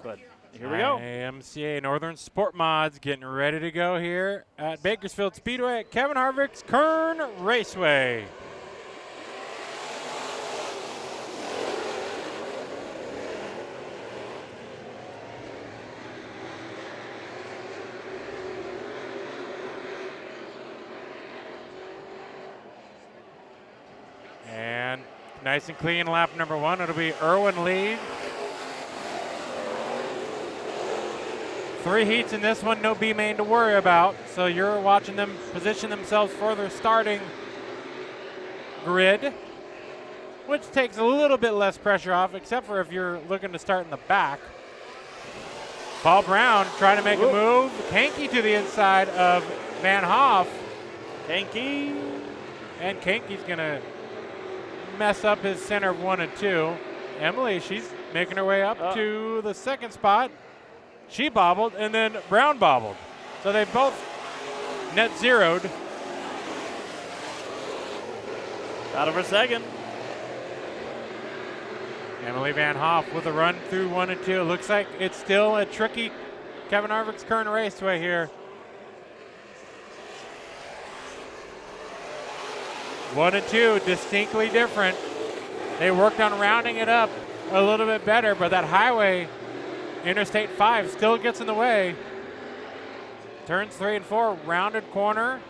But here we go. IMCA Northern SportMods getting ready to go here at Bakersfield Speedway at Kevin Harvick's Kern Raceway. And nice and clean lap number one. It'll be Irwin lead. 3 heats in this one, no B main to worry about. So you're watching them position themselves for their starting grid, which takes a little bit less pressure off, except for if you're looking to start in the back. Paul Brown trying to make a move. Kanky to the inside of Van Hoff. Kanky. And Kanky's going to mess up his center of 1 and 2. Emily, she's making her way up to the second spot. She bobbled, and then Brown bobbled. So they both net zeroed. Battle for second. Emily Van Hoff with a run through 1 and 2. Looks like it's still a tricky Kevin Harvick's Kern Raceway here. 1 and 2, distinctly different. They worked on rounding it up a little bit better, but that highway, Interstate 5, still gets in the way. Turns 3 and 4, rounded corner.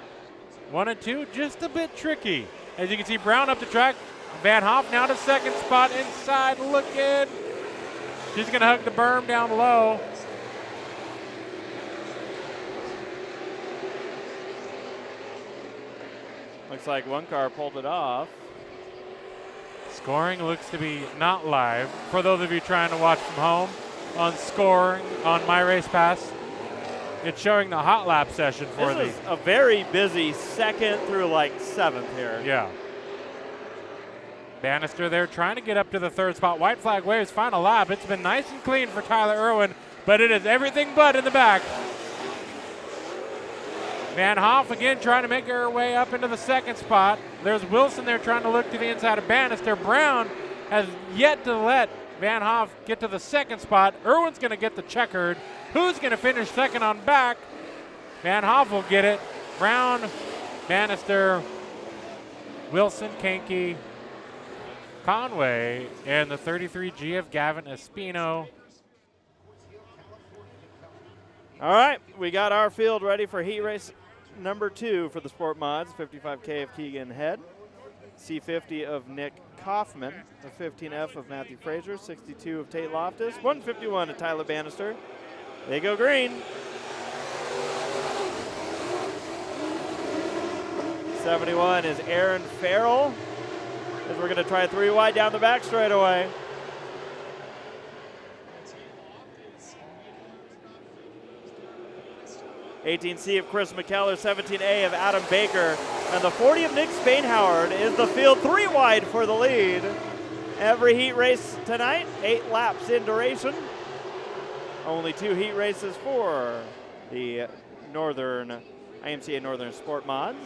1 and 2, just a bit tricky. As you can see, Brown up the track. Van Hoff now to second spot inside looking. She's going to hug the berm down low. Looks like one car pulled it off. Scoring looks to be not live. For those of you trying to watch from home, on scoring on My Race Pass, it's showing the hot lap session for this is a very busy second through like 7th here. Yeah. Bannister there trying to get up to the third spot. White flag waves, final lap. It's been nice and clean for Tyler Irwin, but it is everything but in the back. Van Hoff again trying to make her way up into the second spot. There's Wilson there trying to look to the inside of Bannister. Brown has yet to let Van Hoff get to the second spot. Irwin's going to get the checkered. Who's going to finish second on back? Van Hoff will get it. Brown, Bannister, Wilson, Kanky, Conway, and the 33 GF Gavin Espino. All right, we got our field ready for heat race number 2 for the SportMods. 55K of Keegan Head, C50 of Nick Kaufman, the 15F of Matthew Fraser, 62 of Tate Loftus, 151 of Tyler Bannister. They go green. 71 is Aaron Farrell, as we're going to try 3 wide down the back straightaway. (18C) of Chris McKellar, 17A of Adam Baker, and the 40 of Nick Spainhoward is the field 3 wide for the lead. Every heat race tonight, 8 laps in duration. Only 2 heat races for the Northern IMCA Northern SportMods.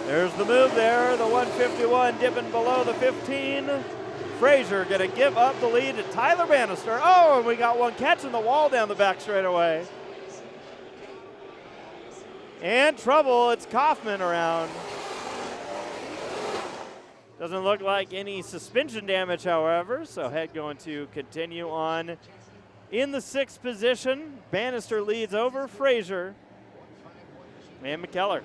There's the move there, the 151 dipping below the 15. Fraser gonna give up the lead to Tyler Bannister. Oh, and we got one catching the wall down the back straightaway. And trouble, it's Kaufman around. Doesn't look like any suspension damage, however, so Head going to continue on in the 6th position. Bannister leads over Fraser and McKellar.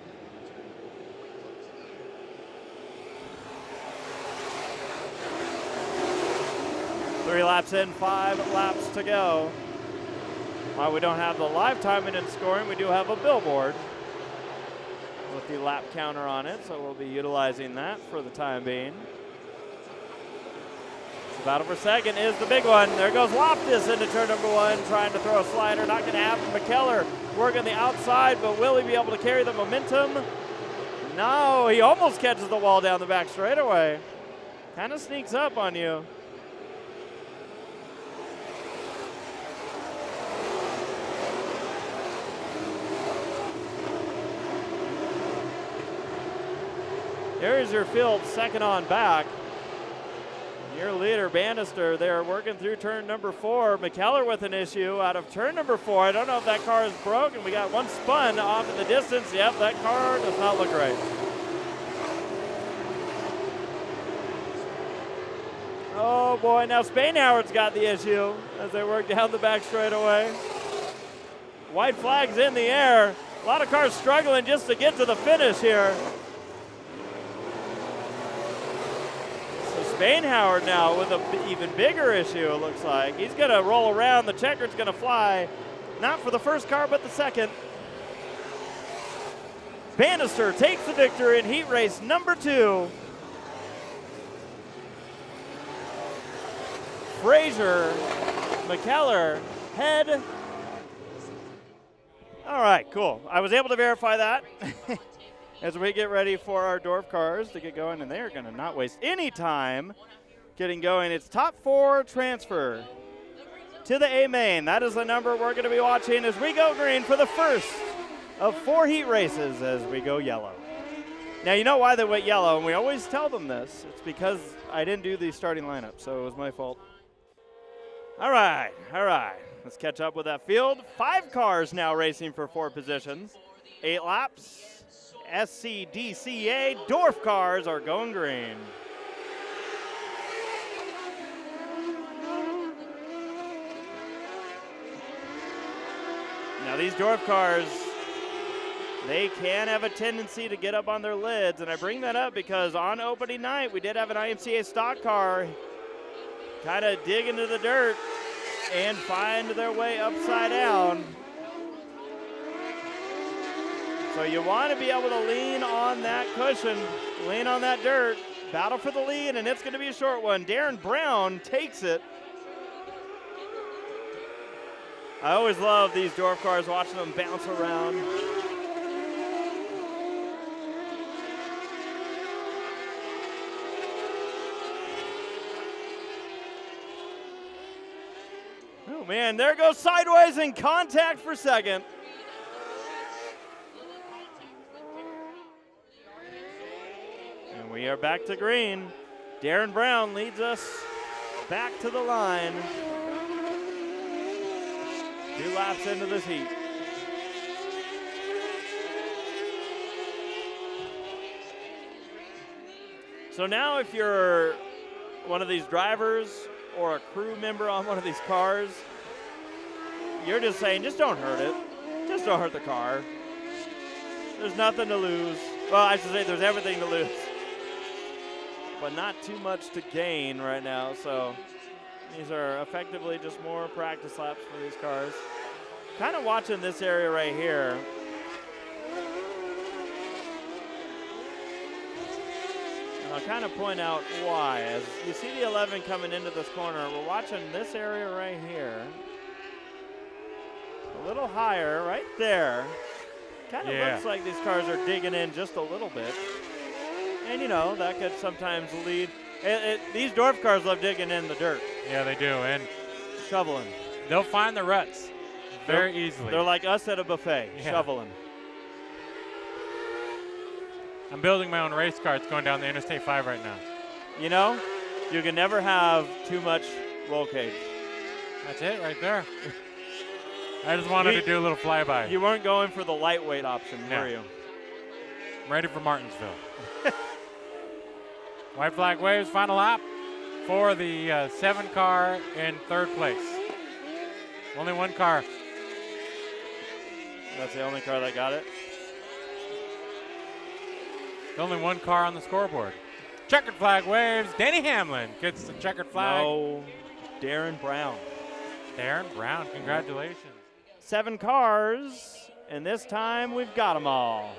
Three laps in, 5 laps to go. While we don't have the live timing and scoring, we do have a billboard with the lap counter on it, so we'll be utilizing that for the time being. The battle for second is the big one. There goes Loftus into turn number 1, trying to throw a slider. Not going to happen. McKellar working the outside, but will he be able to carry the momentum? No, he almost catches the wall down the back straightaway. Kind of sneaks up on you. There's your field second on back. Your leader, Bannister, they're working through turn number 4. McKellar with an issue out of turn number 4. I don't know if that car is broken. We got one spun off in the distance. Yep, that car does not look right. Oh boy, now Spainhoward's got the issue as they work down the back straightaway. White flag's in the air. A lot of cars struggling just to get to the finish here. Spainhoward now with an even bigger issue, it looks like. He's going to roll around. The checker's going to fly. Not for the first car, but the second. Bannister takes the victory in heat race number 2. Frazier, McKellar, head. All right, cool. I was able to verify that. As we get ready for our Dwarf cars to get going, and they're going to not waste any time getting going. It's top 4 transfer to the A main. That is the number we're going to be watching as we go green for the first of 4 heat races as we go yellow. Now, you know why they went yellow, and we always tell them this. It's because I didn't do the starting lineup, so it was my fault. All right. Let's catch up with that field. 5 cars now racing for 4 positions. 8 laps. SCDCA Dwarf cars are going green. Now these Dwarf cars, they can have a tendency to get up on their lids, and I bring that up because on opening night we did have an IMCA stock car kind of dig into the dirt and find their way upside down. So you want to be able to lean on that cushion, lean on that dirt, battle for the lead, and it's going to be a short one. Darren Brown takes it. I always love these Dwarf cars, watching them bounce around. Oh man, there goes sideways and contact for second. We are back to green. Darren Brown leads us back to the line. 2 laps into this heat. So now if you're one of these drivers or a crew member on one of these cars, you're just saying, just don't hurt it. Just don't hurt the car. There's nothing to lose. Well, I should say there's everything to lose, but not too much to gain right now. So these are effectively just more practice laps for these cars. Kind of watching this area right here. And I'll kind of point out why. As you see the 11 coming into this corner, we're watching this area right here. A little higher right there. Kind of looks like these cars are digging in just a little bit. And, you know, that could sometimes lead. These Dwarf cars love digging in the dirt. Yeah, they do. And shoveling. They'll find the ruts very easily. They're like us at a buffet, shoveling. I'm building my own race car. It's going down the Interstate 5 right now. You know, you can never have too much roll cage. That's it right there. I just wanted to do a little flyby. You weren't going for the lightweight option, were you? I'm ready for Martinsville. White flag waves, final lap for the 7 car in 3rd place. Only 1 car. That's the only car that got it? Only 1 car on the scoreboard. Checkered flag waves. Danny Hamlin gets the checkered flag. No, Darren Brown. Darren Brown, congratulations. 7 cars, and this time we've got them all.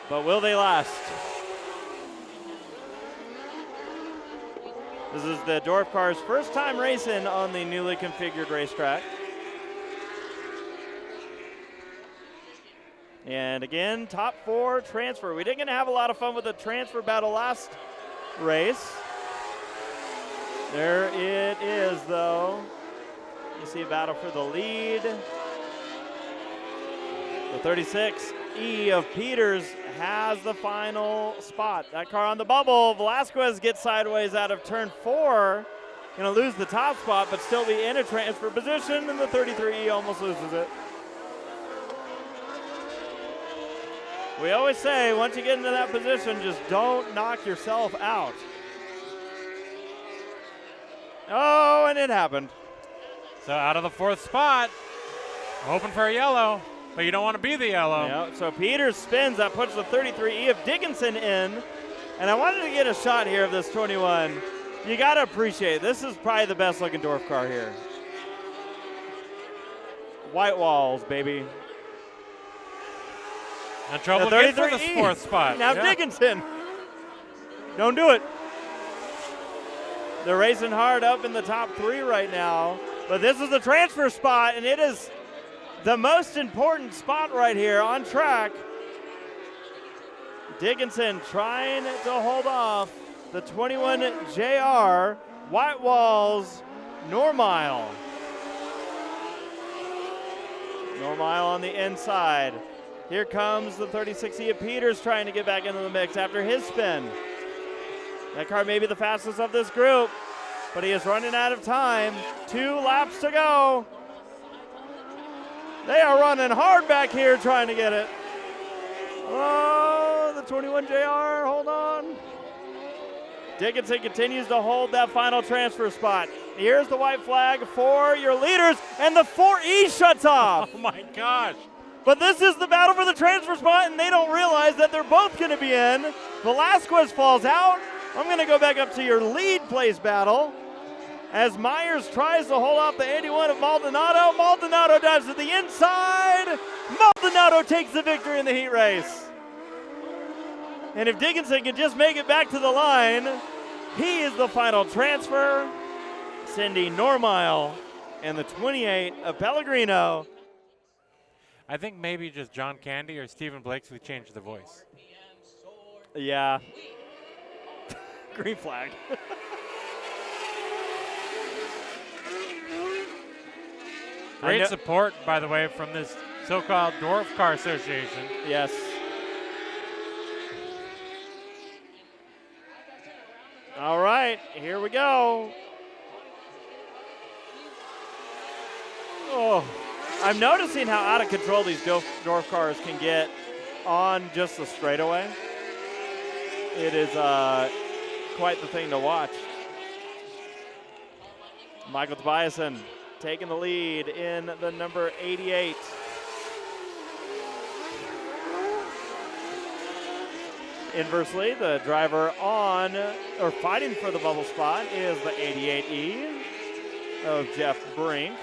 But will they last? This is the Dwarf cars' first time racing on the newly configured racetrack. And again, top 4 transfer. We didn't get to have a lot of fun with the transfer battle last race. There it is, though. You see a battle for the lead. The 36 E of Peters has the final spot. That car on the bubble. Velasquez gets sideways out of turn 4. Going to lose the top spot, but still be in a transfer position, and the 33E almost loses it. We always say, once you get into that position, just don't knock yourself out. Oh, and it happened. So out of the 4th spot, hoping for a yellow, but you don't want to be the yellow. Yeah, so Peters spins. That puts the 33E of Dickinson in. And I wanted to get a shot here of this 21. You got to appreciate, this is probably the best looking Dwarf car here. White walls, baby. And trouble again for the 4th spot. Now Dickinson. Don't do it. They're racing hard up in the top 3 right now. But this is the transfer spot, and it is the most important spot right here on track. Dickinson trying to hold off the 21 JR, white walls, Normile. Normile on the inside. Here comes the 36E of Peters trying to get back into the mix after his spin. That car may be the fastest of this group, but he is running out of time. 2 laps to go. They are running hard back here trying to get it. Oh, the 21 JR, hold on. Dickinson continues to hold that final transfer spot. Here's the white flag for your leaders, and the 4E shuts off. Oh my gosh. But this is the battle for the transfer spot, and they don't realize that they're both going to be in. Velasquez falls out. I'm going to go back up to your lead place battle as Myers tries to hold off the 81 of Maldonado. Maldonado dives to the inside. Maldonado takes the victory in the heat race. And if Dickinson can just make it back to the line, he is the final transfer, sending Normile and the 28 of Pellegrino. I think maybe just John Candy or Stephen Blakesley changed the voice. Yeah. Green flag. Great support, by the way, from this so-called Dwarf Car Association. Yes. All right, here we go. Oh, I'm noticing how out of control these Dwarf cars can get on just the straightaway. It is quite the thing to watch. Michael Tobiasen taking the lead in the number 88. Inversely, the driver on or fighting for the bubble spot is the 88E of Jeff Brink.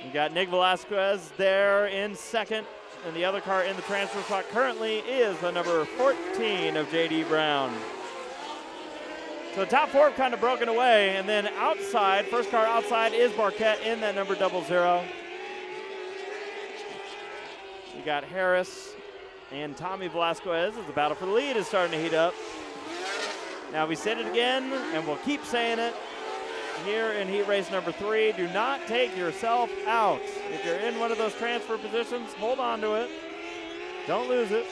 You got Nick Velasquez there in second, and the other car in the transfer spot currently is the number 14 of JD Brown. So the top 4 have kind of broken away, and then outside, first car outside is Barquette in that number 00. You got Harris and Tommy Velasquez as the battle for the lead is starting to heat up. Now we said it again, and we'll keep saying it here in heat race number 3. Do not take yourself out. If you're in one of those transfer positions, hold on to it. Don't lose it.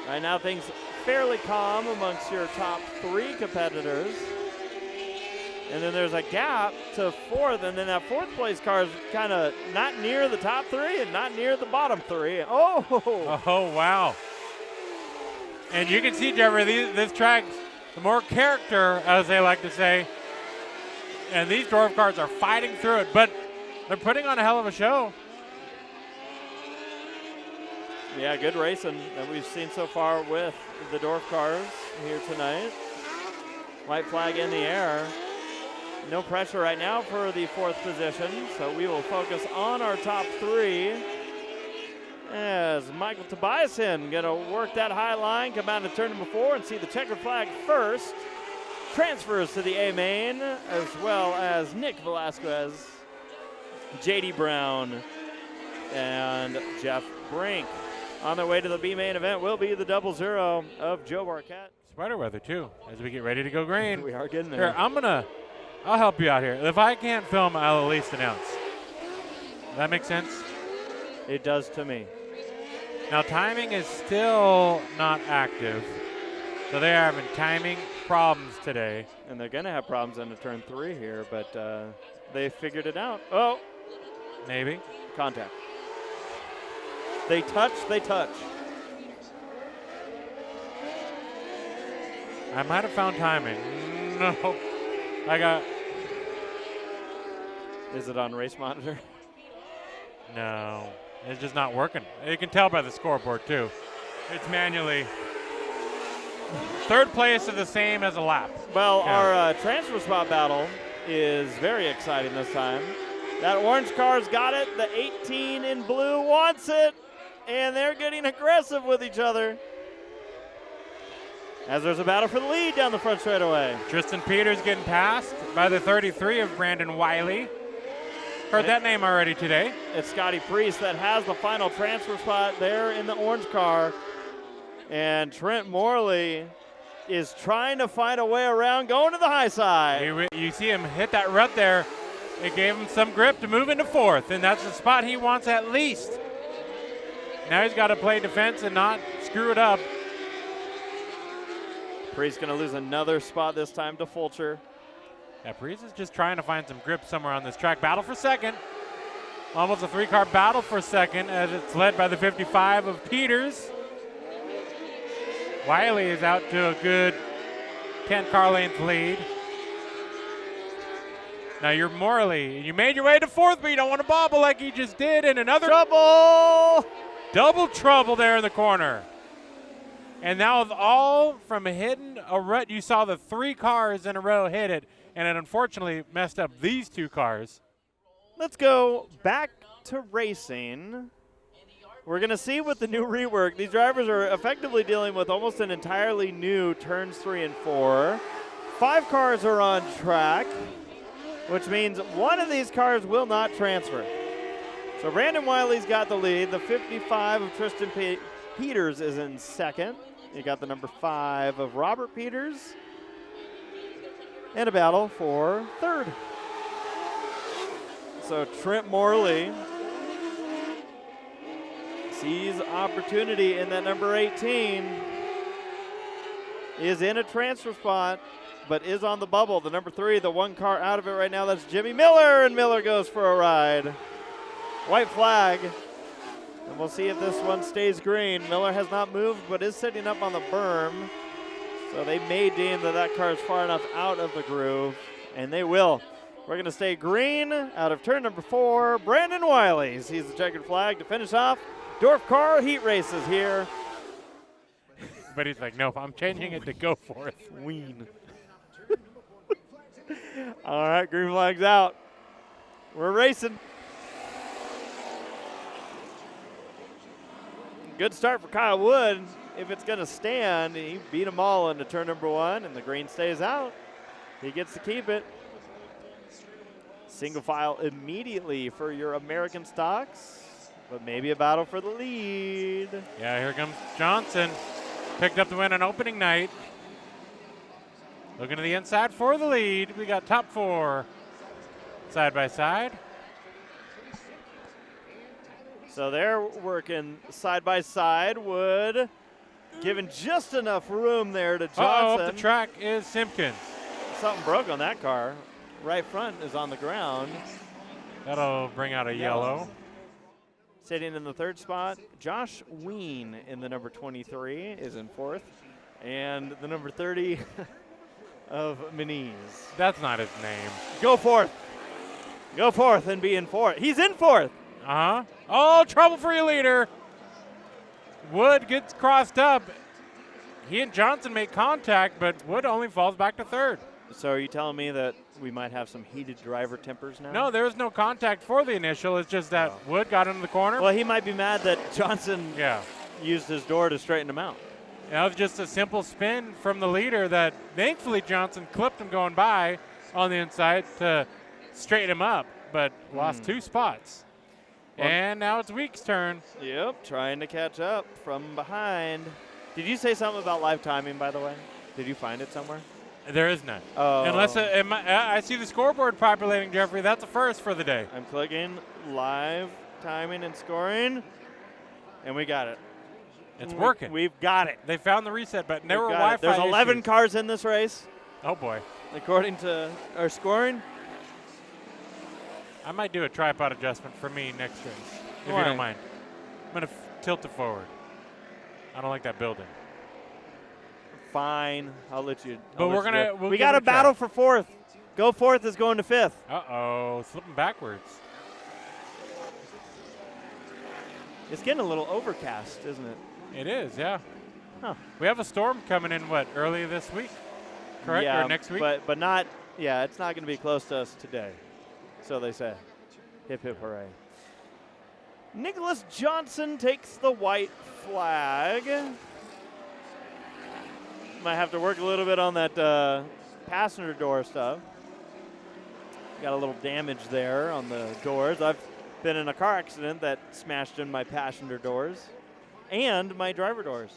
Right now things fairly calm amongst your top 3 competitors. And then there's a gap to 4th, and then that 4th place car is kind of not near the top 3 and not near the bottom 3. Oh, wow. And you can see, Jeffrey, this track, the more character, as they like to say, and these Dwarf cars are fighting through it, but they're putting on a hell of a show. Yeah, good racing that we've seen so far with the Dwarf cars here tonight. White flag in the air. No pressure right now for the 4th position, so we will focus on our top 3 as Michael Tobiasen going to work that high line, come out of turn number 4 and see the checkered flag first. Transfers to the A main, as well as Nick Velasquez, JD Brown, and Jeff Brink. On their way to the B main event will be the 00 of Joe Barquette. Spider weather, too, as we get ready to go green. We are getting there. Here, I'm going to I'll help you out here. If I can't film, I'll at least announce. That makes sense? It does to me. Now, timing is still not active. So they're having timing problems today. And they're going to have problems into turn 3 here, but they figured it out. Oh. Maybe. Contact. They touch, they touch. I might have found timing. No. Is it on race monitor? No. It's just not working. You can tell by the scoreboard, too. It's manually. Third place is the same as a lap. Well, our transfer spot battle is very exciting this time. That orange car's got it. The 18 in blue wants it. And they're getting aggressive with each other. As there's a battle for the lead down the front straightaway. Tristan Peters getting passed by the 33 of Brandon Wiley. Heard that name already today. It's Scotty Priest that has the final transfer spot there in the orange car. And Trent Morley is trying to find a way around, going to the high side. You see him hit that rut there. It gave him some grip to move into 4th, and that's the spot he wants at least. Now he's got to play defense and not screw it up. Priest going to lose another spot this time to Fulcher. Yeah, Priest is just trying to find some grip somewhere on this track. Battle for second. Almost a 3-car battle for second as it's led by the 55 of Peters. Wiley is out to a good 10-car length lead. Now you're Morley. You made your way to 4th, but you don't want to bobble like he just did. And another trouble! Double trouble there in the corner. And that was all from hitting a rut. You saw the 3 cars in a row hit it, and it unfortunately messed up these 2 cars. Let's go back to racing. We're going to see with the new rework, these drivers are effectively dealing with almost an entirely new turns 3 and 4. 5 cars are on track, which means one of these cars will not transfer. So Brandon Wiley's got the lead. The 55 of Tristan Peters is in second. You got the number 5 of Robert Peters. And a battle for 3rd. So Trent Morley sees opportunity in that number 18. Is in a transfer spot, but is on the bubble. The number 3, the 1 car out of it right now, that's Jimmy Miller, and Miller goes for a ride. White flag, and we'll see if this one stays green. Miller has not moved, but is sitting up on the berm. So they may deem that that car is far enough out of the groove, and they will. We're going to stay green out of turn number 4. Brandon Wiley sees the checkered flag to finish off. Dwarf car heat races here. But he's like, nope, I'm changing it to go for it. Ween. All right, green flag's out. We're racing. Good start for Kyle Wood. If it's going to stand, he beat them all into turn number 1, and the green stays out. He gets to keep it. Single file immediately for your American stocks, but maybe a battle for the lead. Yeah, here comes Johnson. Picked up the win on opening night. Looking to the inside for the lead. We got top 4 side by side. So they're working side by side. Wood giving just enough room there to Johnson. The track is Simpkins. Something broke on that car. Right front is on the ground. That'll bring out a yellow. Sitting in the 3rd spot, Josh Ween in the number 23 is in 4th. And the number 30 of Meniz. That's not his name. Go 4th. Go 4th and be in 4th. He's in 4th. Uh-huh. Oh, trouble for your leader. Wood gets crossed up. He and Johnson make contact, but Wood only falls back to 3rd. So are you telling me that we might have some heated driver tempers now? No, there was no contact for the initial. It's just that Wood got into the corner. Well, he might be mad that Johnson used his door to straighten him out. That was just a simple spin from the leader that thankfully Johnson clipped him going by on the inside to straighten him up, but lost 2 spots. Well, and now it's Weeks' turn. Yep, trying to catch up from behind. Did you say something about live timing, by the way? Did you find it somewhere? There is none. Oh. Unless I see the scoreboard populating, Jeffrey. That's a first for the day. I'm clicking live timing and scoring, and we got it. It's working. We've got it. They found the reset button. There were Wi-Fi There's 11 issues. cars in this race, Oh, boy. according to our scoring. I might do a tripod adjustment for me next race, if Why? you don't mind. I'm going to tilt it forward. I don't like that building. Fine, I'll let you. But we're gonna. We got a battle for fourth. Go fourth is going to fifth. Uh-oh, slipping backwards. It's getting a little overcast, isn't it? It is, yeah. Huh. We have a storm coming in, early this week? Correct, Yeah, or next week? but not. Yeah, it's not going to be close to us today. So they say. Hip hip hooray. Nicholas Johnson takes the white flag. Might have to work a little bit on that passenger door stuff. Got a little damage there on the doors. I've been in a car accident that smashed in my passenger doors and my driver doors.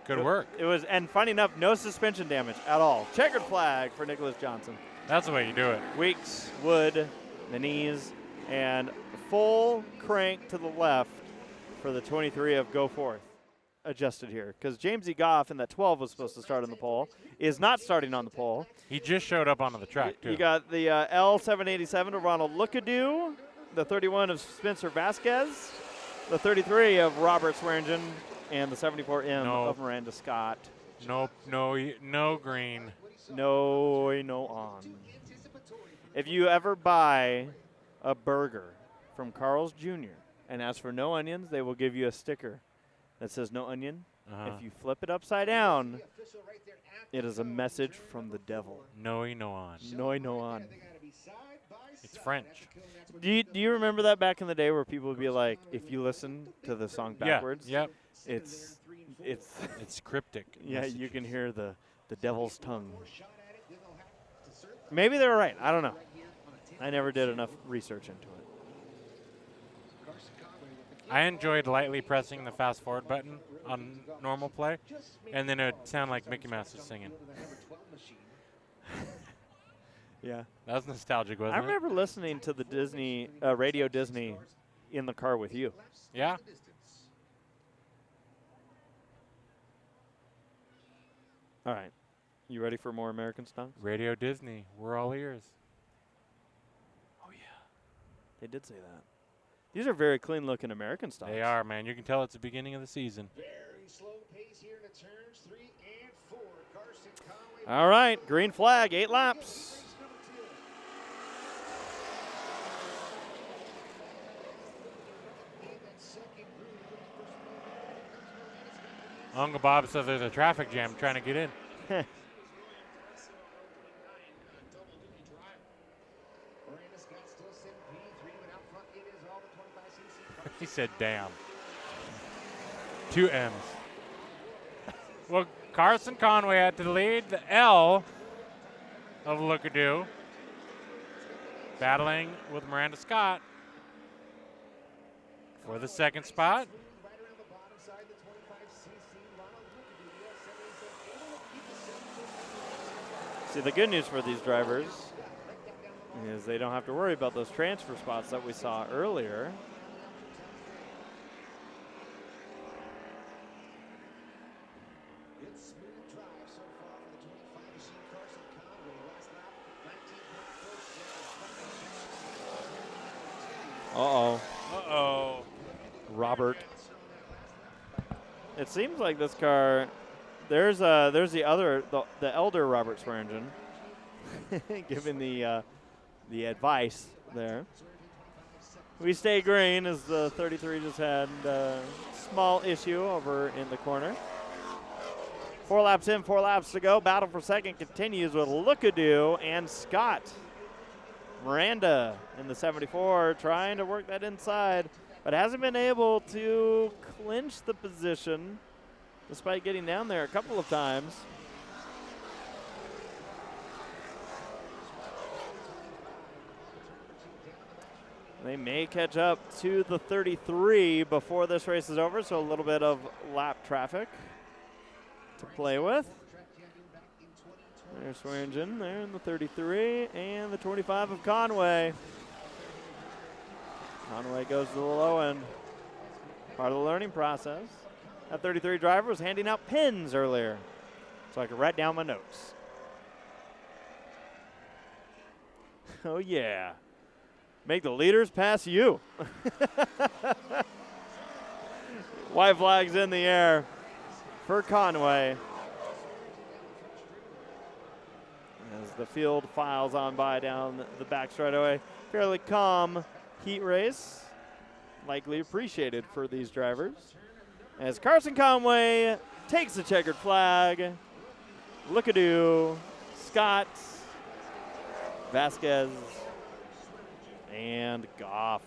Good work. It was, and funny enough, no suspension damage at all. Checkered flag for Nicholas Johnson. That's the way you do it. Weeks, wood, the knees, and full crank to the left for the 23 of Go Forth. Adjusted here because James E. Goff in that 12 was supposed to start on the pole, is not starting on the pole. He just showed up onto the track, too. You got the L787 of Ronald Lucadoo, the 31 of Spencer Vasquez, the 33 of Robert Swearingen, and the 74M of Miranda Scott. Nope, no green. No on. If you ever buy a burger from Carl's Jr. and ask for no onions, they will give you a sticker that says no onion. If you flip it upside down, it is a message from the devil. No on. No on. It's French. Do you remember that back in the day where people would be like, if you listen to the song backwards, yeah, yep. it's cryptic. Yeah, messages. you can hear the devil's tongue. Maybe they were right. I don't know. I never did enough research into it. I enjoyed lightly pressing the fast forward button on normal play, and then it would sound like Mickey Mouse was singing. Yeah. That was nostalgic, wasn't it? I remember listening to the Disney, Radio Disney in the car with you. Yeah? All right. You ready for more American stunts? Radio Disney. We're all ears. Oh, yeah. They did say that. These are very clean-looking American stunts. They are, man. You can tell it's the beginning of the season. Very slow pace here in the turns 3 and 4. Carson Conway. All right. Green flag, 8 laps. Uncle Bob says there's a traffic jam trying to get in. He said, damn. 2 M's. Well, Carson Conway had to lead the L of Lucadoo, battling with Miranda Scott for the second spot. See, the good news for these drivers is they don't have to worry about those transfer spots that we saw earlier. Uh-oh. Uh-oh. Robert. It seems like this car, there's the elder Robert Swearingen giving the advice there. We stay green as the 33 just had a small issue over in the corner. 4 laps in, 4 laps to go. Battle for second continues with Lucadoo and Scott. Miranda in the 74 trying to work that inside, but hasn't been able to clinch the position despite getting down there a couple of times. They may catch up to the 33 before this race is over, so a little bit of lap traffic to play with. There's Swearingen there in the 33 and the 25 of Conway. Conway goes to the low end. Part of the learning process. That 33 driver was handing out pins earlier, so I could write down my notes. Oh yeah. Make the leaders pass you. White flag's in the air for Conway as the field files on by down the back straightaway. Fairly calm heat race, likely appreciated for these drivers. As Carson Conway takes the checkered flag, Lookadoo, Scott, Vasquez, and Goff.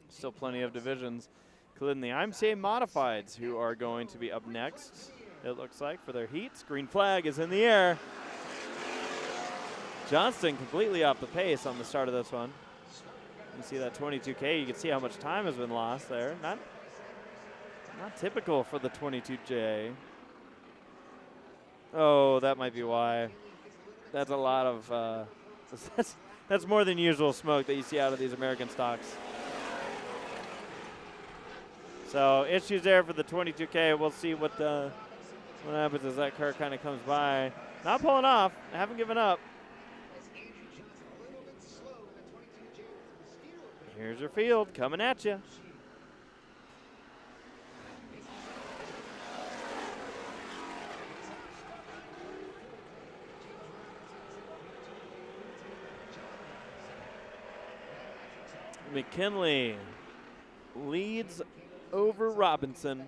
Still plenty of divisions, including the IMCA Modifieds, who are going to be up next, it looks like, for their heats. Green flag is in the air. Johnston completely off the pace on the start of this one. You see that 22K, you can see how much time has been lost there. Not typical for the 22J. Oh, that might be why. That's a lot of, that's more than usual smoke that you see out of these American stocks. So issues there for the 22K. We'll see what happens as that car kind of comes by. Not pulling off. I haven't given up. Here's your field coming at you. McKinley leads over Robinson.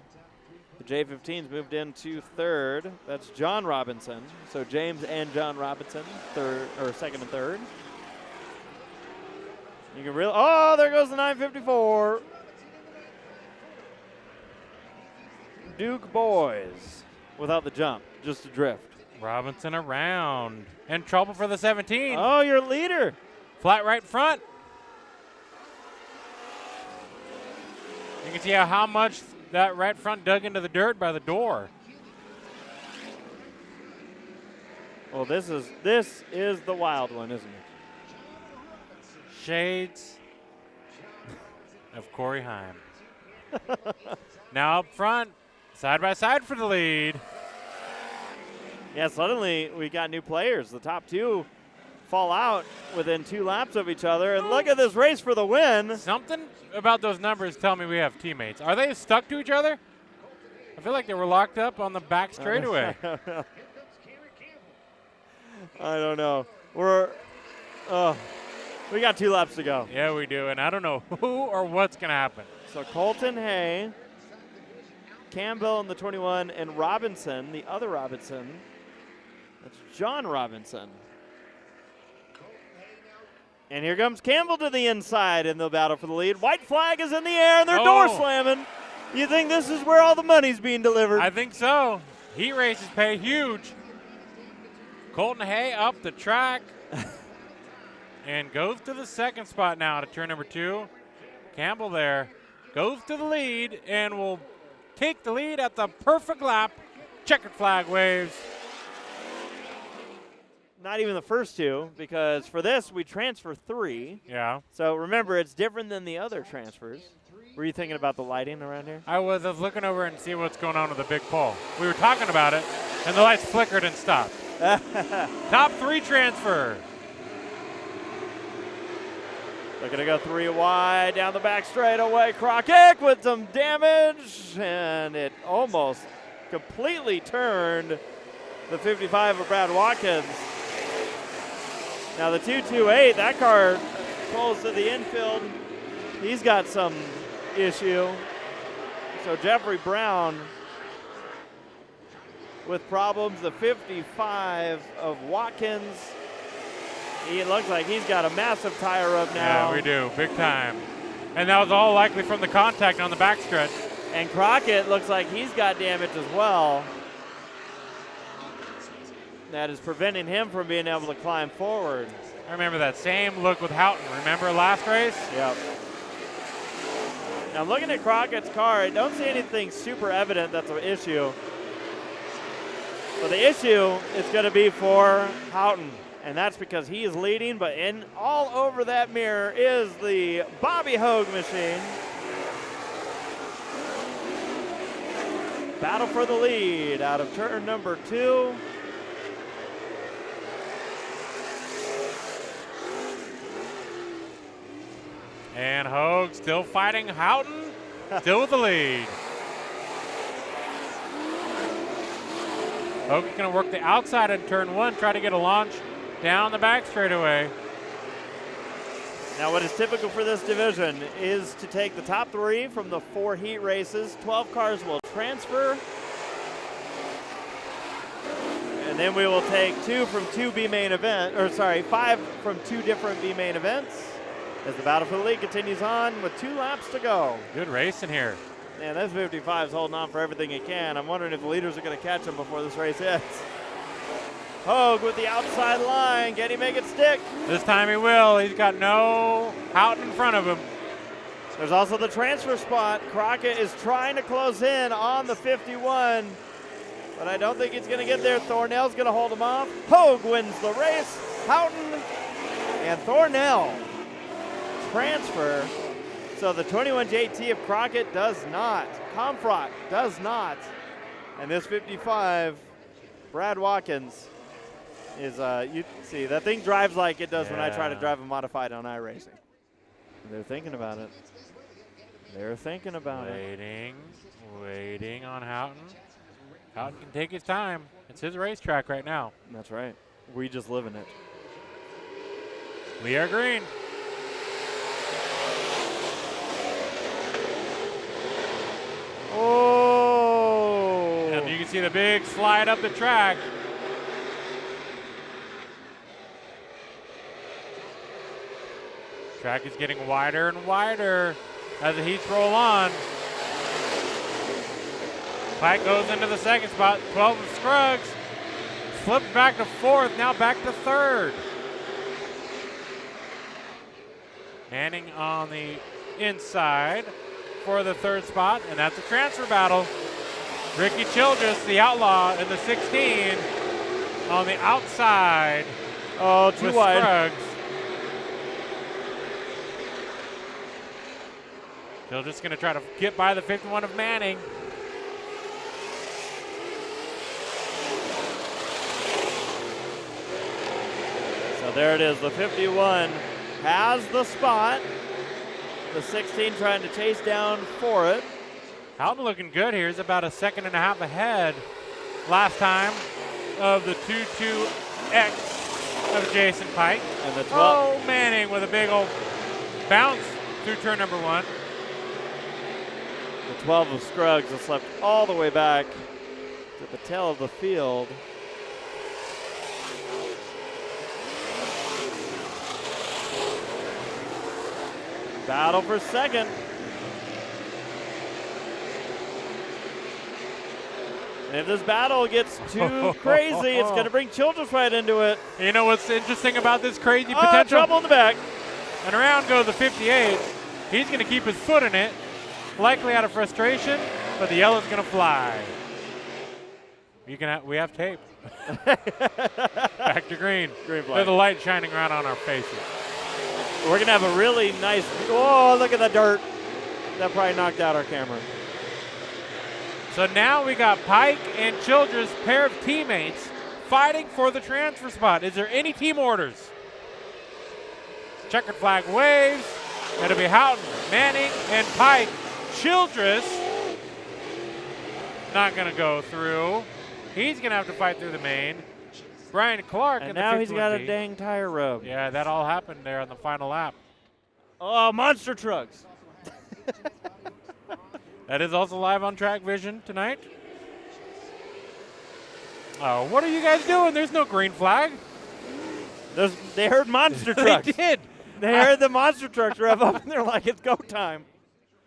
The J15's moved into third. That's John Robinson. So James and John Robinson, second and third. You can really, oh, there goes the 954. Duke boys without the jump, just a drift. Robinson around. In trouble for the 17. Oh, your leader. Flat right front. You can see how much that right front dug into the dirt by the door. Well, this is the wild one, isn't it? Shades of Corey Heim. Now up front, side by side for the lead. Yeah, suddenly we got new players. The top two fall out within 2 laps of each other. And look at this race for the win. Something about those numbers tell me we have teammates. Are they stuck to each other? I feel like they were locked up on the back straightaway. I don't know. We got 2 laps to go. Yeah, we do, and I don't know who or what's going to happen. So Colton Hay, Campbell in the 21, and Robinson, the other Robinson. That's John Robinson. And here comes Campbell to the inside in the battle for the lead. White flag is in the air, and they're door slamming. You think this is where all the money's being delivered? I think so. Heat races pay huge. Colton Hay up the track. And goes to the second spot now to turn number 2. Campbell there goes to the lead and will take the lead at the perfect lap. Checkered flag waves. Not even the first 2, because for this we transfer 3. Yeah. So remember, it's different than the other transfers. Were you thinking about the lighting around here? I was looking over and see what's going on with the big pole. We were talking about it, and the lights flickered and stopped. Top 3 transfer. Looking to go 3 wide down the back straightaway. Crockett with some damage, and it almost completely turned the 55 of Brad Watkins. Now the 228, that car pulls to the infield. He's got some issue. So Jeffrey Brown with problems. The 55 of Watkins. It looks like he's got a massive tire rub now. Yeah, we do, big time. And that was all likely from the contact on the backstretch. And Crockett looks like he's got damage as well. That is preventing him from being able to climb forward. I remember that same look with Houghton. Remember last race? Yep. Now looking at Crockett's car, I don't see anything super evident that's an issue. So the issue is going to be for Houghton, and that's because he is leading, but in all over that mirror is the Bobby Hogue machine. Battle for the lead out of turn number 2. And Hogue still fighting Houghton, still with the lead. Hogue going to work the outside in turn 1, try to get a launch down the back straightaway. Now what is typical for this division is to take the top 3 from the 4 heat races. 12 cars will transfer. And then we will take 2 from 2 B main event, or sorry, 5 from 2 different B main events as the battle for the lead continues on with 2 laps to go. Good racing here. Man, this 55 is holding on for everything he can. I'm wondering if the leaders are going to catch him before this race ends. Hogue with the outside line. Can he make it stick? This time he will. He's got no Houghton in front of him. There's also the transfer spot. Crockett is trying to close in on the 51, but I don't think he's going to get there. Thornell's going to hold him off. Hogue wins the race. Houghton and Thornell transfer. So the 21 JT of Crockett does not. Comfrock does not. And this 55, Brad Watkins, is, you see, that thing drives like it does when I try to drive a modified on iRacing. They're thinking about it. They're thinking about it. Waiting on Houghton. Houghton can take his time. It's his racetrack right now. That's right. We just live in it. We are green. Oh! And you can see the big slide up the track. Track is getting wider and wider as the heats roll on. Pike goes into the second spot. 12 of Scruggs flips back to 4th, now back to 3rd. Manning on the inside for the 3rd spot, and that's a transfer battle. Ricky Childress, the outlaw, in the 16 on the outside. Oh, too wide. Scruggs. Childress going to try to get by the 51 of Manning. So there it is. The 51 has the spot. The 16 trying to chase down for it. Houghton looking good here. He's about a 1.5 seconds ahead last time of the 2-2X of Jason Pike. And the 12. Oh, Manning with a big old bounce through turn number 1. The 12 of Scruggs has slipped all the way back to the tail of the field. Battle for second. And if this battle gets too crazy, it's going to bring Childress right into it. You know what's interesting about this crazy Oh, potential? trouble in the back. And around goes the 58. He's going to keep his foot in it, likely out of frustration, but the yellow's going to fly. We have tape. Back to green. Green flag. There's the light shining around on our faces. We're going to have a really nice, oh, look at the dirt. That probably knocked out our camera. So now we got Pike and Childress, pair of teammates, fighting for the transfer spot. Is there any team orders? Checkered flag waves. It'll be Houghton, Manning, and Pike. Childress not going to go through. He's going to have to fight through the main. Brian Clark And in the now he's 51B. got a dang tire rub. Yeah, that all happened there on the final lap. Oh, monster trucks. That is also live on Track Vision tonight. Oh, what are you guys doing? There's no green flag. They heard monster trucks. They did. They heard the monster trucks rev up, and they're like, it's go time.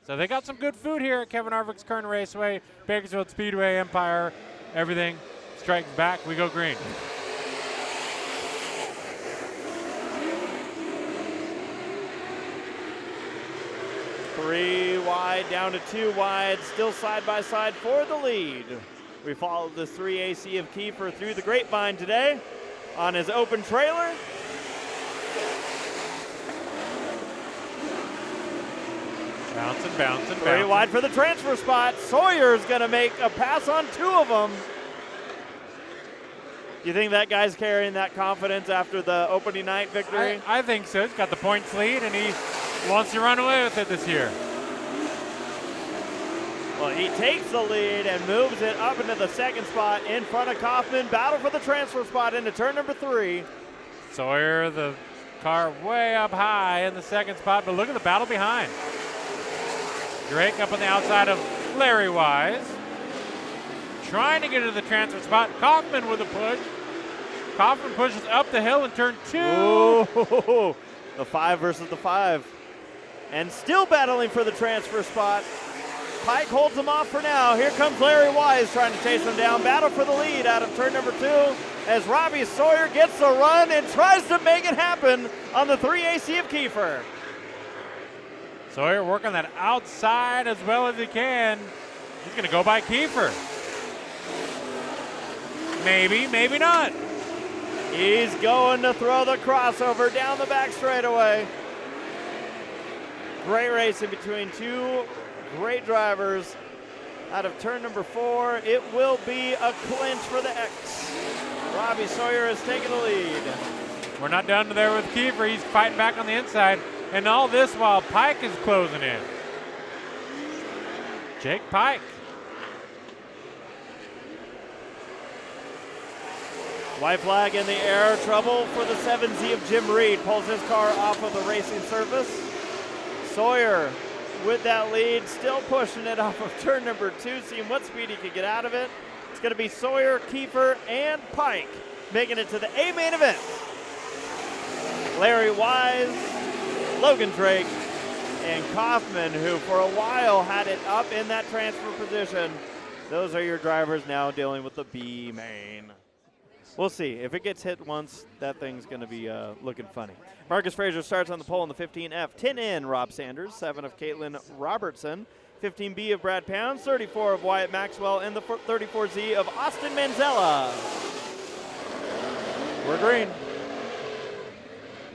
So they got some good food here at Kevin Harvick's Kern Raceway, Bakersfield Speedway, Empire, everything strikes back. We go green. Three wide, down to 2 wide, still side by side for the lead. We followed this 3AC of Kiefer through the grapevine today on his open trailer. Bouncing, bouncing, Three bouncing. wide for the transfer spot. Sawyer's going to make a pass on 2 of them. You think that guy's carrying that confidence after the opening night victory? I think so. He's got the points lead, and he wants to run away with it this year. Well, he takes the lead and moves it up into the second spot in front of Kaufman. Battle for the transfer spot into turn number 3. Sawyer, the car way up high in the second spot, but look at the battle behind. Drake up on the outside of Larry Wise. Trying to get to the transfer spot. Kaufman with a push. Kaufman pushes up the hill in turn 2. Ooh, the 5 versus the 5. And still battling for the transfer spot. Pike holds him off for now. Here comes Larry Wise trying to chase him down. Battle for the lead out of turn number 2 as Robbie Sawyer gets the run and tries to make it happen on the 3AC of Kiefer. Sawyer working that outside as well as he can. He's going to go by Kiefer. Maybe, maybe not. He's going to throw the crossover down the back straightaway. Great racing between 2 great drivers. Out of turn number 4, it will be a clinch for the X. Robbie Sawyer has taken the lead. We're not done there with Kiefer. He's fighting back on the inside. And all this while Pike is closing in. Jake Pike. White flag in the air. Trouble for the 7Z of Jim Reed. Pulls his car off of the racing surface. Sawyer with that lead, still pushing it off of turn number 2, seeing what speed he could get out of it. It's going to be Sawyer, Kiefer, and Pike making it to the A main event. Larry Wise, Logan Drake, and Kaufman, who for a while had it up in that transfer position. Those are your drivers now dealing with the B main. We'll see. If it gets hit once, that thing's going to be looking funny. Marcus Frazier starts on the pole in the 15F. 10N, Rob Sanders. 7 of Caitlin Robertson. 15B of Brad Pounds. 34 of Wyatt Maxwell. And the 34Z of Austin Manzella. We're green.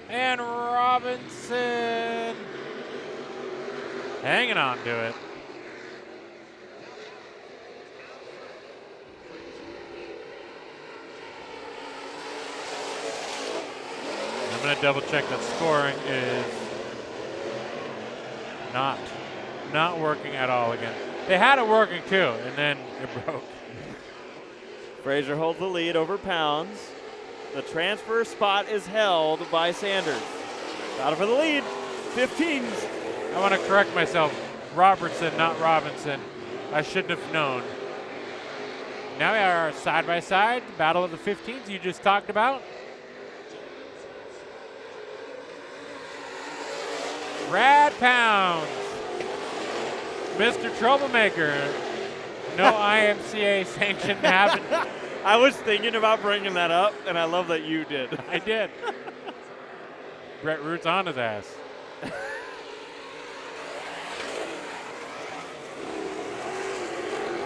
And Robinson hanging on to it. I'm going to double check that scoring is not working at all again. They had it working too, and then it broke. Frazier holds the lead over Pounds. The transfer spot is held by Sanders. Battle for the lead. 15s. I want to correct myself. Robertson, not Robinson. I shouldn't have known. Now we are side by side. Battle of the 15s you just talked about. Brad Pounds, Mr. Troublemaker. No IMCA sanction happened. I was thinking about bringing that up, and I love that you did. I did. Brett Root's on his ass.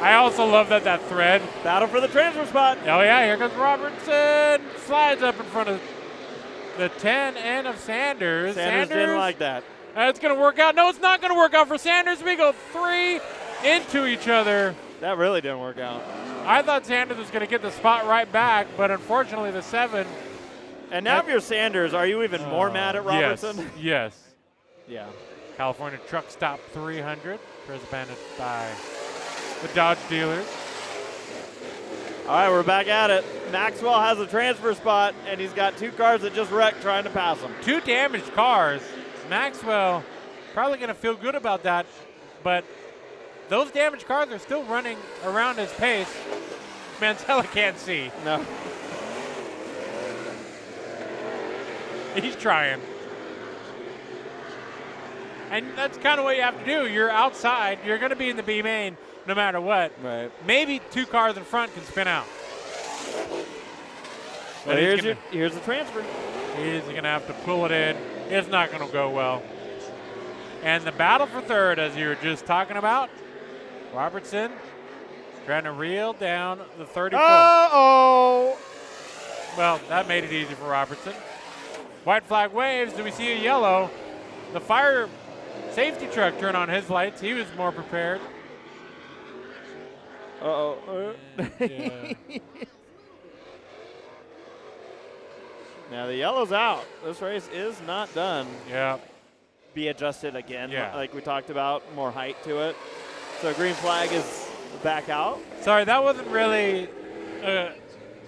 I also love that thread. Battle for the transfer spot. Oh yeah, here comes Robertson. Slides up in front of the 10 and of Sanders. Sanders didn't like that. It's going to work out. No, it's not going to work out for Sanders. We go 3 into each other. That really didn't work out. I thought Sanders was going to get the spot right back, but unfortunately the 7. And now if you're Sanders, are you even more mad at Robertson? Yes. Yeah. California Truck Stop 300, presented by the Dodge dealers. All right, we're back at it. Maxwell has a transfer spot, and he's got 2 cars that just wrecked trying to pass him. 2 damaged cars. Maxwell probably going to feel good about that, but those damaged cars are still running around his pace. Manzella can't see. No. He's trying. And that's kind of what you have to do. You're outside. You're going to be in the B main no matter what. Right. Maybe 2 cars in front can spin out. Well, here's the transfer. He's going to have to pull it in. It's not going to go well. And the battle for third, as you were just talking about, Robertson Trying to reel down the 34. Uh-oh. Well, that made it easy for Robertson. White flag waves. Do we see a yellow? The fire safety truck turned on his lights. He was more prepared. Uh-oh. Yeah. Now the yellow's out. This race is not done. Yeah. Be adjusted again, Yeah. like we talked about, more height to it. So green flag is back out. Sorry, that wasn't really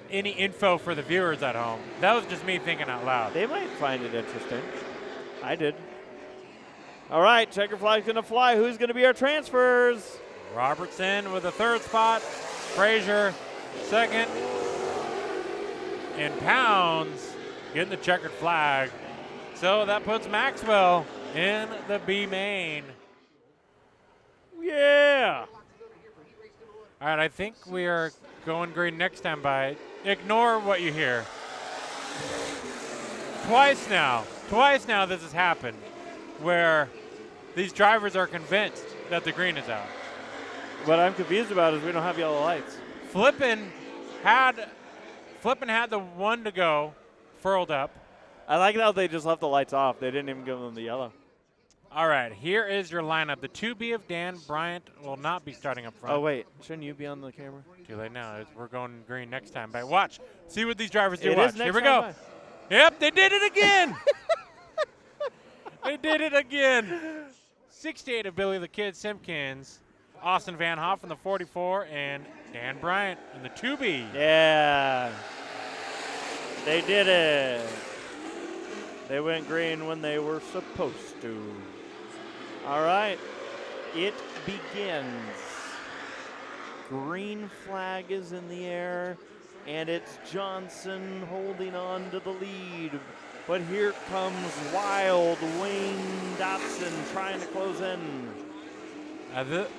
any info for the viewers at home. That was just me thinking out loud. They might find it interesting. I did. All right, checker flag's going to fly. Who's going to be our transfers? Robertson with the third spot. Frazier second. And Pounds getting the checkered flag. So that puts Maxwell in the B main. Yeah. All right, I think we are going green next time by. Ignore what you hear. Twice now this has happened where these drivers are convinced that the green is out. What I'm confused about is we don't have yellow lights. Flippin had the one to go furled up. I like how they just left the lights off. They didn't even give them the yellow. All right, here is your lineup. The 2B of Dan Bryant will not be starting up front. Oh, wait. Shouldn't you be on the camera? Too late now. We're going green next time. But watch. See what these drivers do. It Watch. is next Here we time go. by. Yep, they did it again. They did it again. 68 of Billy the Kid Simpkins, Austin Van Hoff in the 44, and Dan Bryant in the 2B. Yeah. They did it. They went green when they were supposed to. All right. It begins. Green flag is in the air, and it's Johnson holding on to the lead. But here comes wild Wayne Dotson trying to close in.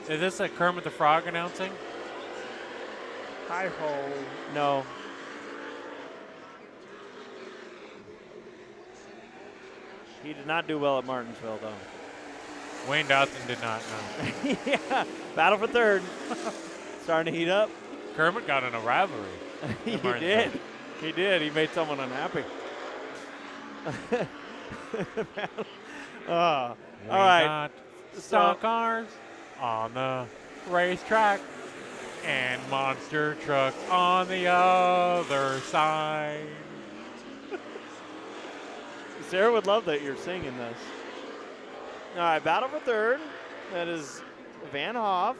Is this a Kermit the Frog announcing? Hi-ho. No. He did not do well at Martinsville, though. Wayne Dotson did not, no. Yeah, battle for third. Starting to heat up. Kermit got in a rivalry. He at Martinsville. did. He did. He made someone unhappy. All right. Got stock cars on the racetrack and monster trucks on the other side. Sarah would love that you're singing this. All right, battle for third. That is Van Hoff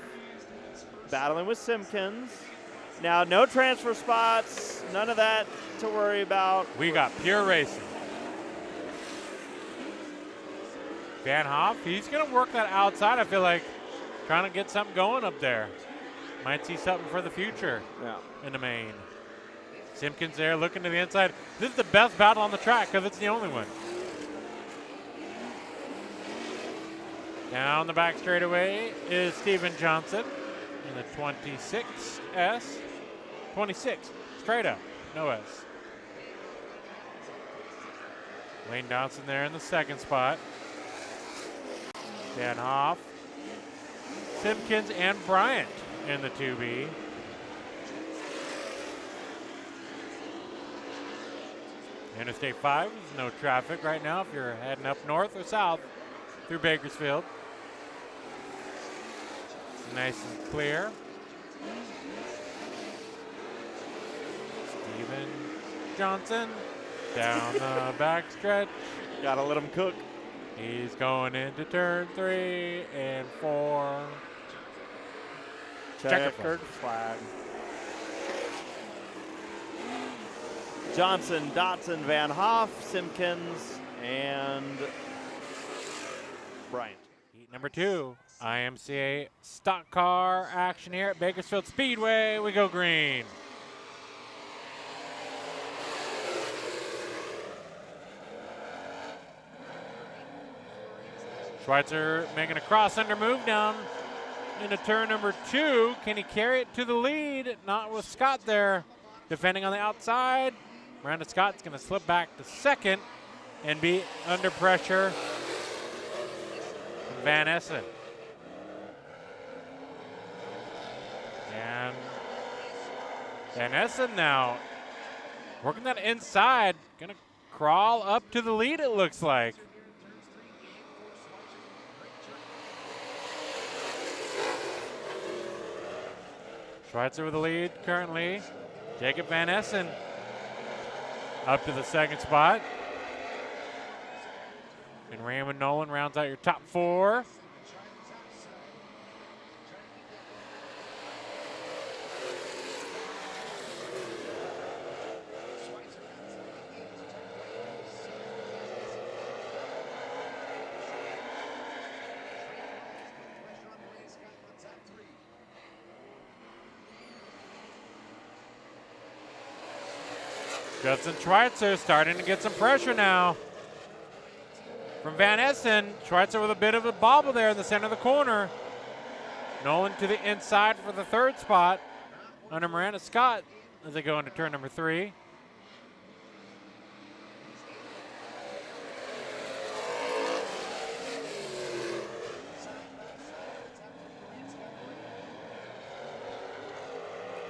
battling with Simpkins. Now, no transfer spots, none of that to worry about. We got pure racing. Van Hoff, he's going to work that outside, I feel like, trying to get something going up there. Might see something for the future in the main. Simpkins there looking to the inside. This is the best battle on the track because it's the only one. Down the back straightaway is Steven Johnson in the 26S. 26, straight up, no S. Wayne Dotson there in the second spot. Van Hoff, Simpkins, and Bryant in the 2B. Interstate 5, no traffic right now if you're heading up north or south through Bakersfield. Nice and clear. Steven Johnson down the back stretch. Gotta let him cook. He's going into turn 3 and 4. Checkered flag. Johnson, Dotson, Van Hoff, Simpkins, and Bryant. Heat number 2, IMCA stock car action here at Bakersfield Speedway. We go green. Schweitzer making a cross-under move down into turn number 2. Can he carry it to the lead? Not with Scott there defending on the outside. Miranda Scott's going to slip back to second and be under pressure from Van Essen. And Van Essen now working that inside. Going to crawl up to the lead, it looks like. Schweitzer with the lead currently. Jacob Van Essen up to the second spot. And Raymond Nolan rounds out your top 4. Justin Schweitzer starting to get some pressure now from Van Essen. Schweitzer with a bit of a bobble there in the center of the corner. Nolan to the inside for the 3rd spot under Miranda Scott as they go into turn number 3.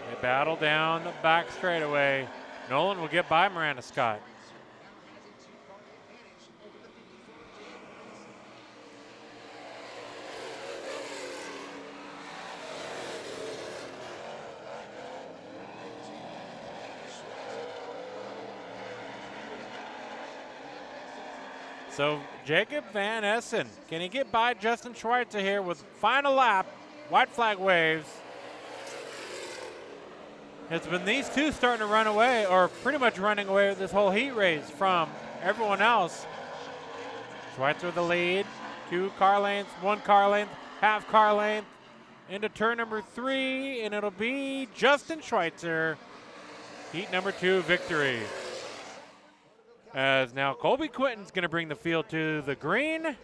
They battle down the back straightaway. Nolan will get by Miranda Scott. So Jacob Van Essen, can he get by Justin Schweitzer here with final lap? White flag waves. It's been these two starting to run away, or pretty much running away with this whole heat race from everyone else. Schweitzer with the lead, 2 car lengths, 1 car length, half car length, into turn number 3, and it'll be Justin Schweitzer, heat number 2 victory. As now Colby Quinton's going to bring the field to the green.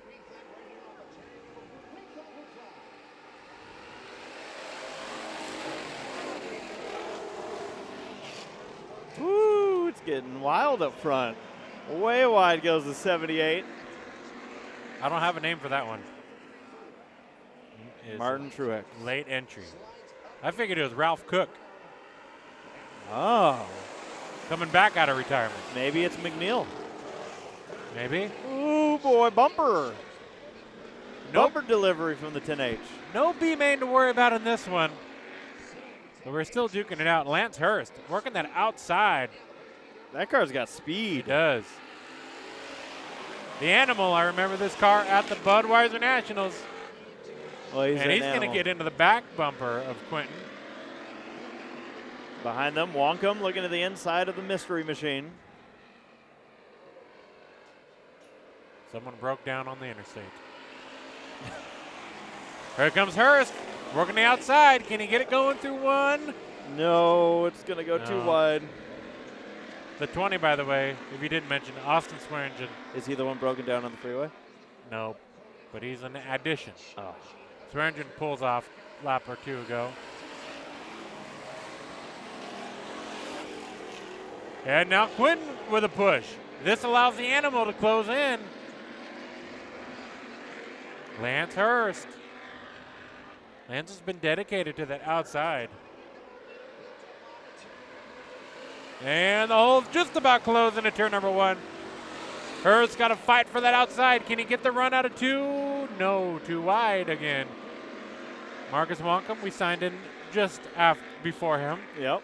Woo, it's getting wild up front. Way wide goes the 78. I don't have a name for that one. Martin Truex. Late entry. I figured it was Ralph Cook. Oh. Coming back out of retirement. Maybe it's McNeil. Maybe. Ooh, boy, bumper. Nope. Bumper delivery from the 10H. No B main to worry about in this one. But we're still duking it out. Lance Hurst working that outside. That car's got He speed. does. The Animal, I remember this car at the Budweiser Nationals. Well, And he's going to get into the back bumper of Quinton. Behind them, Wonkum looking to the inside of the mystery machine. Someone broke down on the interstate. Here comes Hurst, working the outside. Can he get it going through 1? No, it's going to go too No. wide. The 20, by the way, if you didn't mention, Austin Swearingen. Is he the one broken down on the freeway? No, but he's an addition. Oh. Swearingen pulls off lap or 2 ago. And now Quinton with a push. This allows the Animal to close in. Lance Hurst. Lance has been dedicated to that outside. And the hole's just about closing at turn number 1. Hurst got to fight for that outside. Can he get the run out of 2? No, too wide again. Marcus Wonkum, we signed in just before him. Yep.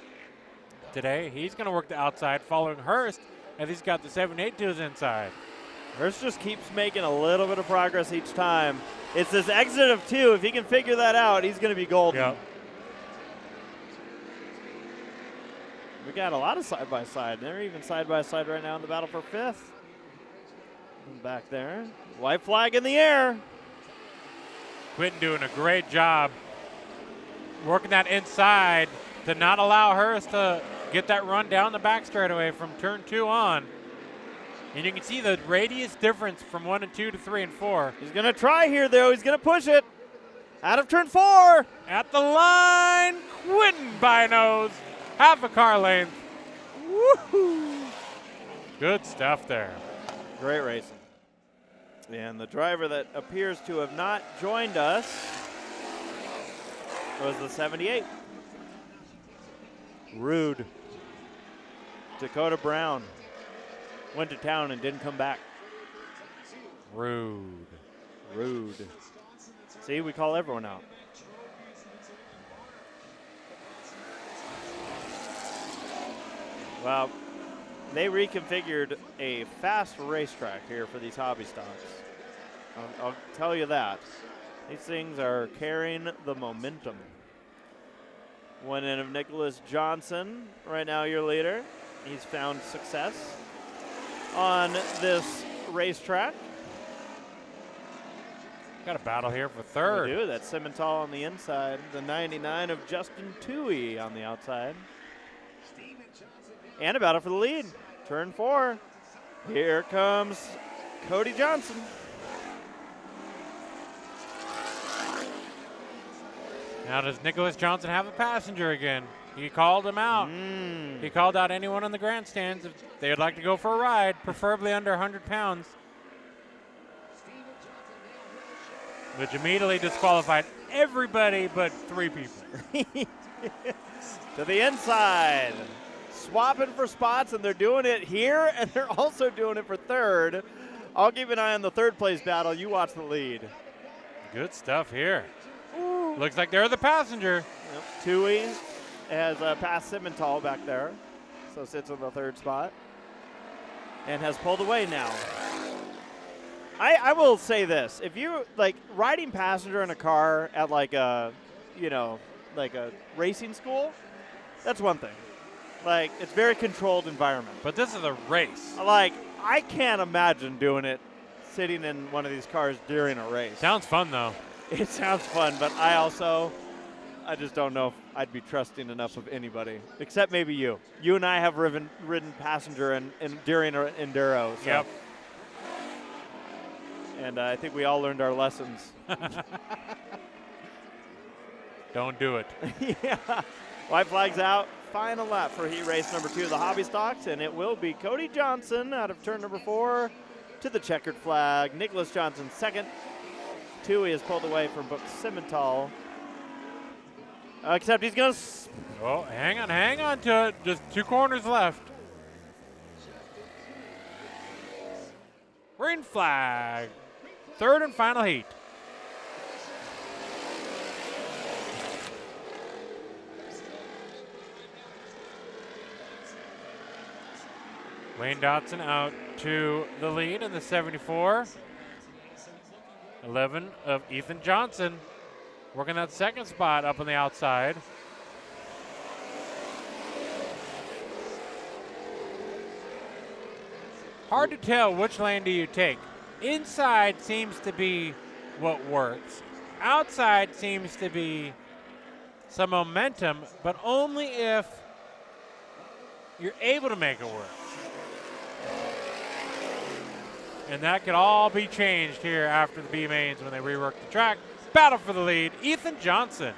Today, he's going to work the outside following Hurst as he's got the 7.8 to his inside. Hurst just keeps making a little bit of progress each time. It's this exit of 2. If he can figure that out, he's going to be golden. Yep. We got a lot of side-by-side. They're even side-by-side right now in the battle for 5th. And back there. White flag in the air. Quinton doing a great job working that inside to not allow Hurst to get that run down the back straightaway from turn 2 on. And you can see the radius difference from 1 and 2 to 3 and 4. He's going to try here, though. He's going to push it. Out of turn 4. At the line, Quinton by nose. Half a car length. Woohoo! Good stuff there. Great racing. And the driver that appears to have not joined us was the 78. Rude. Dakota Brown went to town and didn't come back. Rude. Rude. See, we call everyone out. Well, they reconfigured a fast racetrack here for these hobby stocks. I'll tell you that. These things are carrying the momentum. One in of Nicholas Johnson, right now your leader. He's found success on this racetrack. Got a battle here for third. We do. That's Simmental on the inside. The 99 of Justin Toohey on the outside. And a battle for the lead. Turn 4. Here comes Cody Johnson. Now does Nicholas Johnson have a passenger again? He called him out. He called out anyone in the grandstands if they would like to go for a ride, preferably under 100 pounds. Which immediately disqualified everybody but 3 people. To the inside. Swapping for spots, and they're doing it here, and they're also doing it for third. I'll keep an eye on the third place battle. You watch the lead. Good stuff here. Ooh. Looks like they're the passenger. Yep. Toohey has passed Simmental back there, so sits on the third spot, and has pulled away now. I will say this: if you like riding passenger in a car at like a, like a racing school, that's one thing. Like, it's very controlled environment. But this is a race. Like, I can't imagine doing it sitting in one of these cars during a race. Sounds fun, though. It sounds fun, but I just don't know if I'd be trusting enough of anybody, except maybe you. You and I have ridden passenger and during an enduro. So. Yep. And I think we all learned our lessons. Don't do it. Yeah. White flag's out. Final lap for heat race number 2 of the hobby stocks, and it will be Cody Johnson out of turn number 4 to the checkered flag. Nicholas Johnson second. Toohey is pulled away from Brooks Simmental. Except he's going to... Oh, hang on to it. Just 2 corners left. Green flag. Third and final heat. Wayne Dotson out to the lead in the 74. 11 of Ethan Johnson working that second spot up on the outside. Hard to tell which lane do you take. Inside seems to be what works. Outside seems to be some momentum, but only if you're able to make it work. And that could all be changed here after the B-mains when they rework the track. Battle for the lead, Ethan Johnson.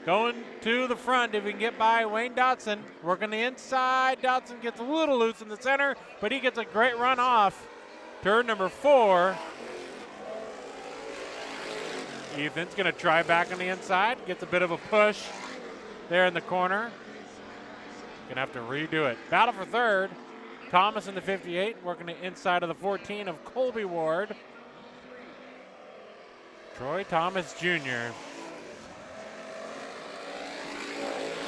Going to the front if he can get by Wayne Dotson. Working the inside, Dotson gets a little loose in the center, but he gets a great run off. Turn number 4. Ethan's gonna try back on the inside, gets a bit of a push there in the corner. Gonna have to redo it. Battle for third. Thomas in the 58, working the inside of the 14 of Colby Ward. Troy Thomas Jr.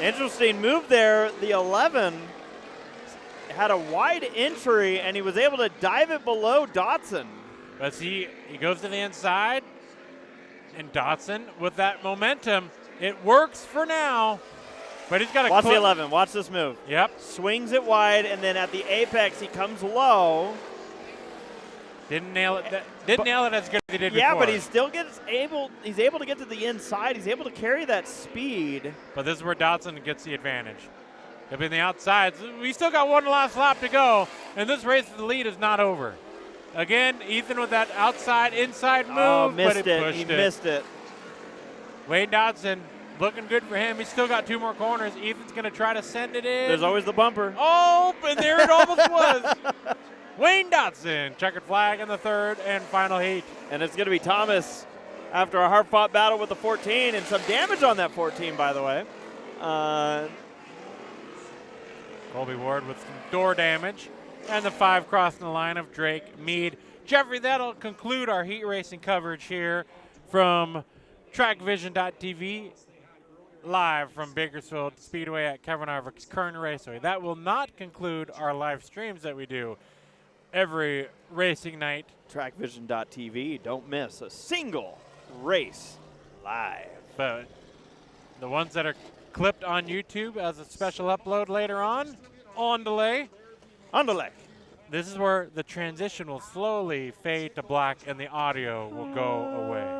Interesting move there. The 11 had a wide entry, and he was able to dive it below Dotson. But see, he goes to the inside, and Dotson, with that momentum, it works for now. But he's got to watch the 11. Watch this move. Yep. Swings it wide, and then at the apex, he comes low. Didn't nail it. Didn't nail it as good as he did before. Yeah, but he still he's able to get to the inside. He's able to carry that speed. But this is where Dotson gets the advantage. He'll be on the outside. We still got one last lap to go, and this race for the lead is not over. Again, Ethan with that inside move, but he pushed it. He missed it. Wayne Dotson. Looking good for him. He's still got 2 more corners. Ethan's going to try to send it in. There's always the bumper. Oh, and there it almost was. Wayne Dotson, checkered flag in the third and final heat. And it's going to be Thomas after a hard-fought battle with the 14 and some damage on that 14, by the way. Colby Ward with some door damage. And the 5 crossing the line of Drake Mead. Jeffrey, that'll conclude our heat racing coverage here from TrackVision.tv, live from Bakersfield Speedway at Kevin Harvick's Kern Raceway. That will not conclude our live streams that we do every racing night. TrackVision.tv, don't miss a single race live. But the ones that are clipped on YouTube as a special upload later on delay. On delay. This is where the transition will slowly fade to black and the audio will go away.